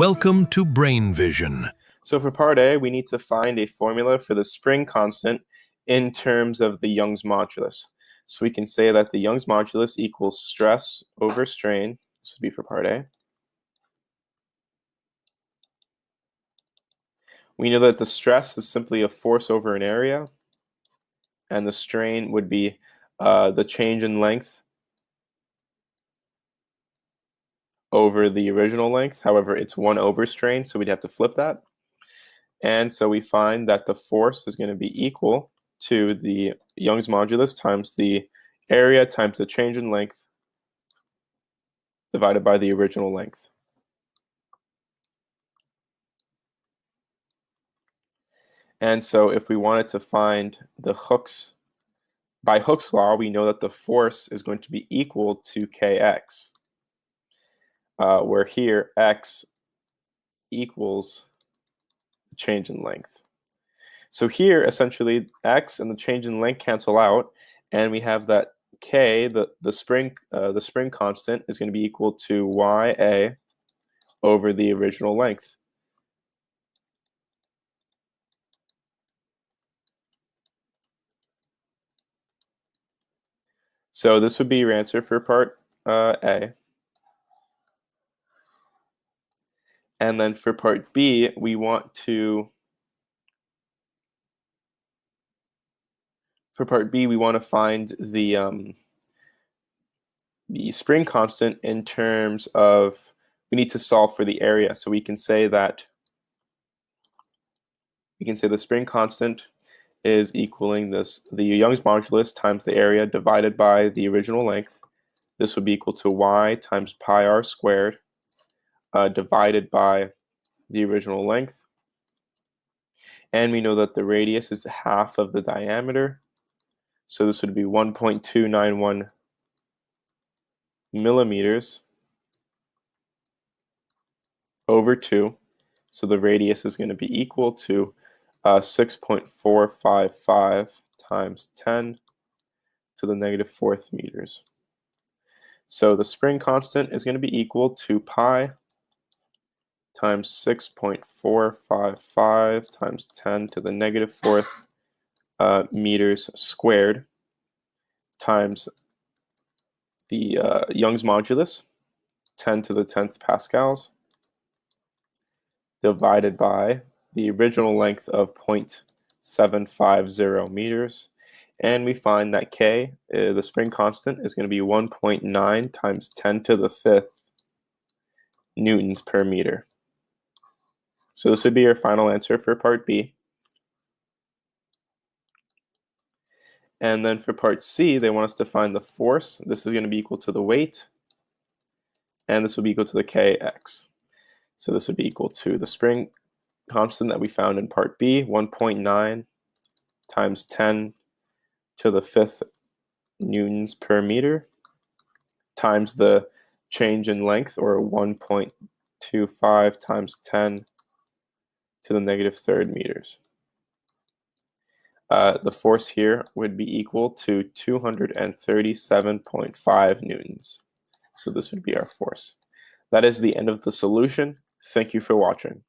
Welcome to Brain Vision. So for part A, we need to find a formula for the spring constant in terms of the Young's modulus. So we can say that the Young's modulus equals stress over strain. This would be for part A. We know that the stress is simply a force over an area, and the strain would be the change in length over the original length. However, it's 1 over strain, so we'd have to flip that. And so we find that the force is going to be equal to the Young's modulus times the area times the change in length divided by the original length. And so if we wanted to find the Hooke's, by Hooke's law, we know that the force is going to be equal to kx, where here x equals the change in length. So here, essentially, x and the change in length cancel out, and we have that k, the spring constant, is going to be equal to ya over the original length. So this would be your answer for part A. And then for part B, we want to find the spring constant in terms of, we need to solve for the area. So we can say that the spring constant is equaling the Young's modulus times the area divided by the original length. This would be equal to y times pi r squared divided by the original length. And we know that the radius is half of the diameter. So this would be 1.291 millimeters over 2. So the radius is going to be equal to 6.455 times 10 to the negative 4th meters. So the spring constant is going to be equal to pi times 6.455 times 10 to the negative 4th meters squared times the Young's modulus, 10 to the 10th pascals, divided by the original length of 0.750 meters. And we find that K, the spring constant, is going to be 1.9 times 10 to the 5th newtons per meter. So this would be your final answer for part B. And then for part C, they want us to find the force. This is going to be equal to the weight, and this will be equal to the kx. So this would be equal to the spring constant that we found in part B, 1.9 times 10 to the 5th newtons per meter, times the change in length, or 1.25 times 10 to the negative 3rd meters. The force here would be equal to 237.5 newtons. So this would be our force. That is the end of the solution. Thank you for watching.